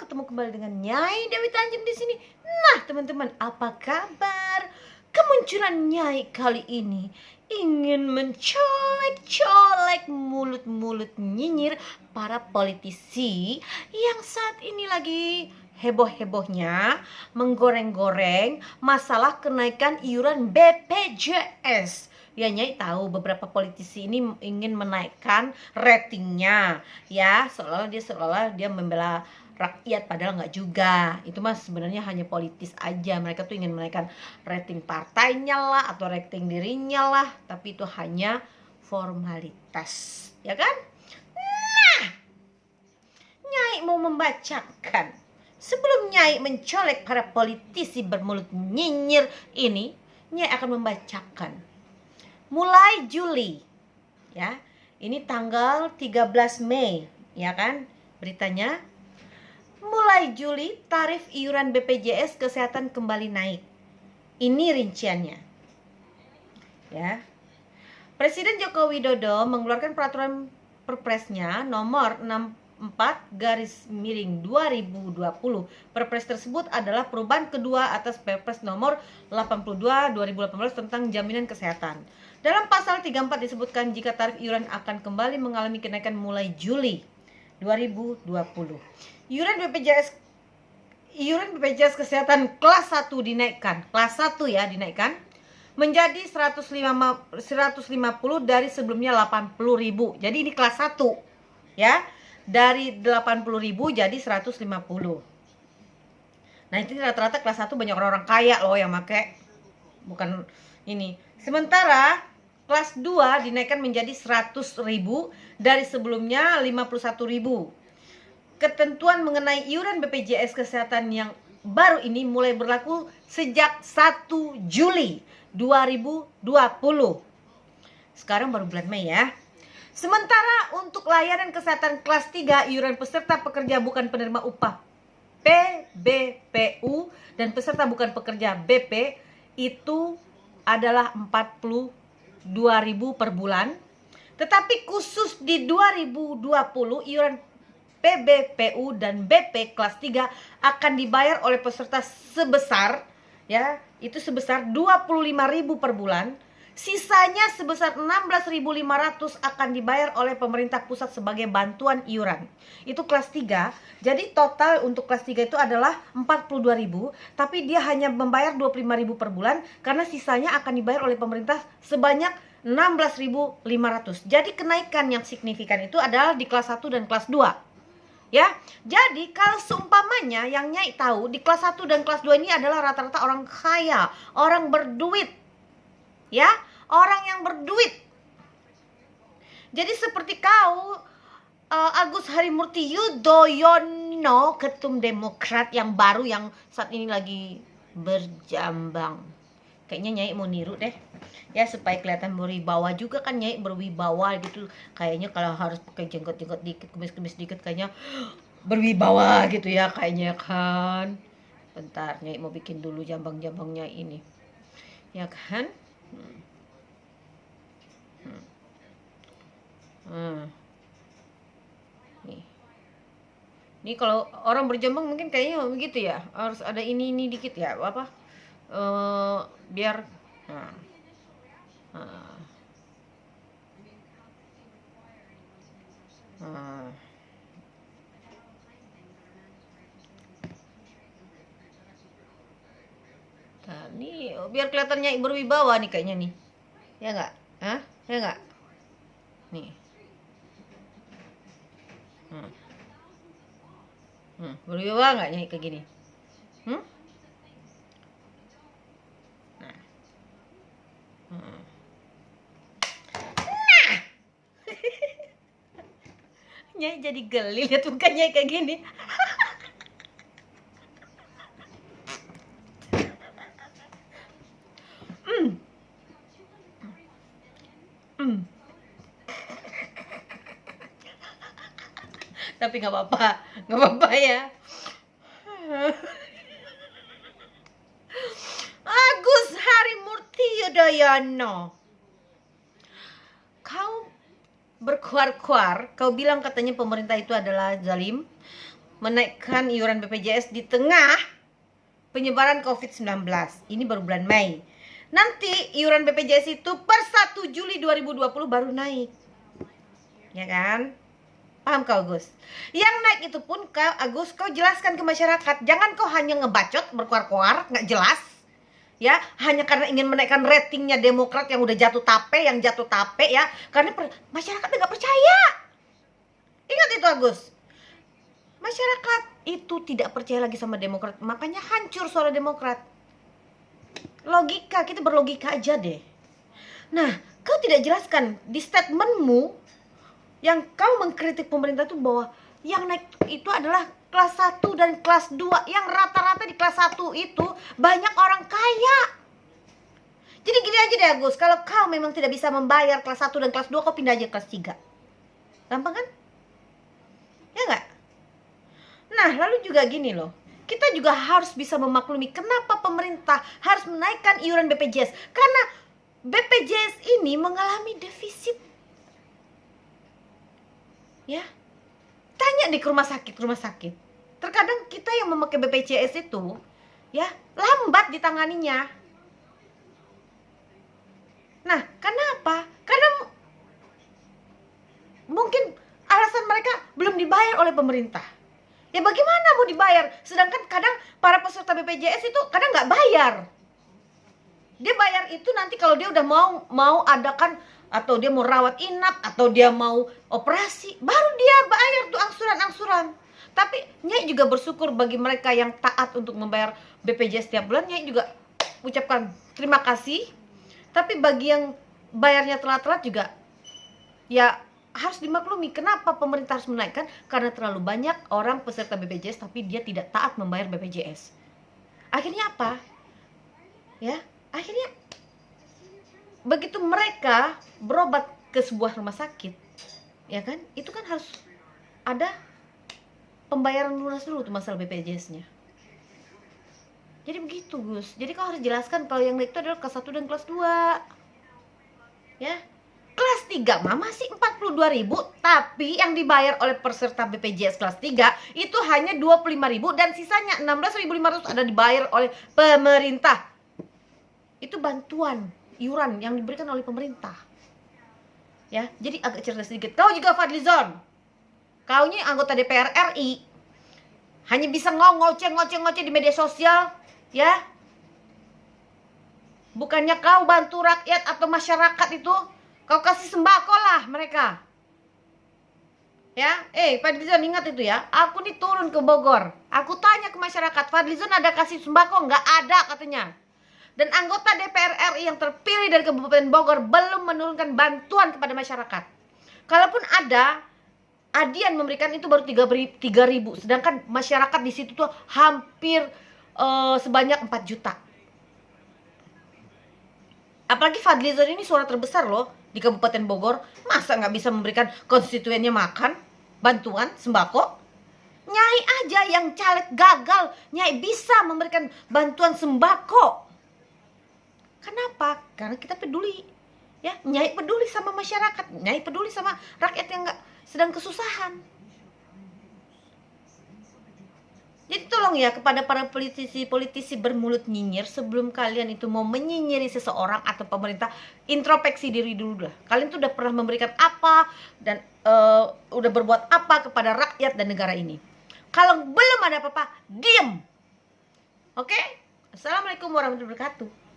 ketemu kembali dengan Nyai Dewi Tanjung di sini. Nah, teman-teman, apa kabar? Kemunculan Nyai kali ini ingin mencolek-colek mulut-mulut nyinyir para politisi yang saat ini lagi heboh-hebohnya menggoreng-goreng masalah kenaikan iuran BPJS. Ya, Nyai tahu beberapa politisi ini ingin menaikkan ratingnya, ya, seolah-olah dia membela rakyat, padahal nggak juga. Itu mah sebenarnya hanya politis aja. Mereka tuh ingin menaikkan rating partainya lah atau rating dirinya lah, tapi itu hanya formalitas, ya kan? Nah, Nyai mau membacakan, sebelum Nyai mencolek para politisi bermulut nyinyir ini, Nyai akan membacakan mulai Juli, ya, ini tanggal 13 Mei, ya kan, beritanya. Mulai Juli tarif iuran BPJS Kesehatan kembali naik. Ini rinciannya, ya. Presiden Joko Widodo mengeluarkan peraturan Perpresnya nomor 64/2020. Perpres tersebut adalah perubahan kedua atas Perpres nomor 82/2018 tentang jaminan kesehatan. Dalam pasal 34 disebutkan jika tarif iuran akan kembali mengalami kenaikan mulai Juli 2020. Iuran BPJS Kesehatan kelas 1 dinaikkan. Kelas 1 ya dinaikkan menjadi 150 dari sebelumnya 80.000. Jadi ini kelas 1 ya. Dari 80.000 jadi 150. Nah, itu rata-rata kelas 1 banyak orang-orang kaya loh yang pakai. Bukan ini. Sementara kelas 2 dinaikkan menjadi 100.000 dari sebelumnya 51.000. Ketentuan mengenai iuran BPJS Kesehatan yang baru ini mulai berlaku sejak 1 Juli 2020. Sekarang baru bulan Mei ya. Sementara untuk layanan kesehatan kelas 3, iuran peserta pekerja bukan penerima upah PBPU dan peserta bukan pekerja BP itu adalah 42.000 per bulan. Tetapi khusus di 2020 iuran PBPU dan BP kelas 3 akan dibayar oleh peserta sebesar, ya, itu sebesar 25.000 per bulan. Sisanya sebesar 16.500 akan dibayar oleh pemerintah pusat sebagai bantuan iuran. Itu kelas 3. Jadi total untuk kelas 3 itu adalah 42.000, tapi dia hanya membayar 25.000 per bulan karena sisanya akan dibayar oleh pemerintah sebanyak 16.500. Jadi kenaikan yang signifikan itu adalah di kelas 1 dan kelas 2. Ya, jadi kalau seumpamanya yang Nyai tahu di kelas 1 dan kelas 2 ini adalah rata-rata orang kaya, orang berduit. Ya, orang yang berduit. Jadi seperti kau Agus Harimurti Yudhoyono, ketum Demokrat yang baru yang saat ini lagi berjambang. Kayaknya Nyai mau niru deh. Ya, supaya kelihatan berwibawa juga kan, Nyai berwibawa gitu. Kayaknya kalau harus pakai jenggot-jenggot dikit, kumis-kumis dikit, kayaknya berwibawa gitu ya kayaknya kan. Bentar, Nyai mau bikin dulu jambang-jambangnya ini. Ya kan? Nih kalau orang berjambang mungkin kayaknya begitu ya. Harus ada ini dikit ya, apa? Biar Nah, nih biar kelihatannya berwibawa nih kayaknya nih. Ya enggak? Hah? Ya enggak? Nih. Berwibawa enggak Nyai kayak gini? Nah. Nyai jadi geli lihat mukanya kayak gini. Tapi nggak apa-apa ya. Agus Harimurti Yudhoyono, kau berkuar-kuar, kau bilang katanya pemerintah itu adalah zalim. menaikkan iuran BPJS di tengah penyebaran COVID-19. Ini baru bulan Mei. Nanti iuran BPJS itu per 1 Juli 2020 baru naik. Ya kan? Paham kau, Agus? Yang naik itu pun kau, Agus, kau jelaskan ke masyarakat. Jangan kau hanya ngebacot, berkuar-kuar, nggak jelas. Ya, hanya karena ingin menaikkan ratingnya Demokrat yang udah jatuh tape ya. Karena masyarakat nggak percaya. Ingat itu, Agus. Masyarakat itu tidak percaya lagi sama Demokrat. Makanya hancur suara Demokrat. Logika, kita berlogika aja deh. Nah, kau tidak jelaskan di statementmu yang kau mengkritik pemerintah itu bahwa yang naik itu adalah kelas 1 dan kelas 2. Yang rata-rata di kelas 1 itu banyak orang kaya. Jadi gini aja deh, Agus, kalau kau memang tidak bisa membayar kelas 1 dan kelas 2, kau pindah aja kelas 3. Gampang kan? Ya nggak? Nah, lalu juga gini loh, kita juga harus bisa memaklumi kenapa pemerintah harus menaikkan iuran BPJS. Karena BPJS ini mengalami defisit. Ya, tanya di rumah sakit. Terkadang kita yang memakai BPJS itu, ya, lambat ditanganinya. Nah, kenapa? Karena mungkin alasan mereka belum dibayar oleh pemerintah. Ya bagaimana mau dibayar? Sedangkan kadang para peserta BPJS itu kadang nggak bayar. Dia bayar itu nanti kalau dia udah mau adakan, atau dia mau rawat inap, atau dia mau operasi, baru dia bayar tuh angsuran. Tapi Nyai juga bersyukur bagi mereka yang taat untuk membayar BPJS setiap bulan. Nyai juga ucapkan terima kasih. Tapi bagi yang bayarnya telat-telat juga, ya harus dimaklumi kenapa pemerintah harus menaikkan. Karena terlalu banyak orang peserta BPJS tapi dia tidak taat membayar BPJS. Akhirnya apa? Ya, akhirnya begitu mereka berobat ke sebuah rumah sakit, ya kan, itu kan harus ada pembayaran lunas dulu tuh masalah BPJS-nya. Jadi begitu, Gus. Jadi kau harus jelaskan kalau yang naik itu adalah kelas 1 dan kelas 2. Ya. Kelas 3 mah masih 42.000, tapi yang dibayar oleh peserta BPJS kelas 3 itu hanya 25.000 dan sisanya 16.500 ada dibayar oleh pemerintah. Itu bantuan iuran yang diberikan oleh pemerintah. Ya, jadi agak cerdas sedikit. Kau juga Fadlizon. Kaunya anggota DPR RI. Hanya bisa ngoceh di media sosial, ya. Bukannya kau bantu rakyat atau masyarakat itu, kau kasih sembako lah mereka. Ya, Fadlizon ingat itu ya. Aku nih turun ke Bogor. Aku tanya ke masyarakat, Fadlizon ada kasih sembako? Nggak ada katanya. Dan anggota DPR RI yang terpilih dari Kabupaten Bogor belum menurunkan bantuan kepada masyarakat. Kalaupun ada, Adian memberikan itu baru 3.000. Sedangkan masyarakat di situ tuh hampir sebanyak 4 juta. Apalagi Fadlizon ini suara terbesar loh di Kabupaten Bogor. Masa nggak bisa memberikan konstituennya makan, bantuan, sembako? Nyai aja yang caleg gagal, Nyai bisa memberikan bantuan sembako. Kenapa? Karena kita peduli. Ya, Nyai peduli sama masyarakat, Nyai peduli sama rakyat yang nggak sedang kesusahan. Jadi tolong ya kepada para politisi bermulut nyinyir, sebelum kalian itu mau menyinyiri seseorang atau pemerintah, introspeksi diri dulu lah. Kalian tuh udah pernah memberikan apa dan udah berbuat apa kepada rakyat dan negara ini. Kalau belum ada apa-apa, diem. Oke? Assalamualaikum warahmatullahi wabarakatuh.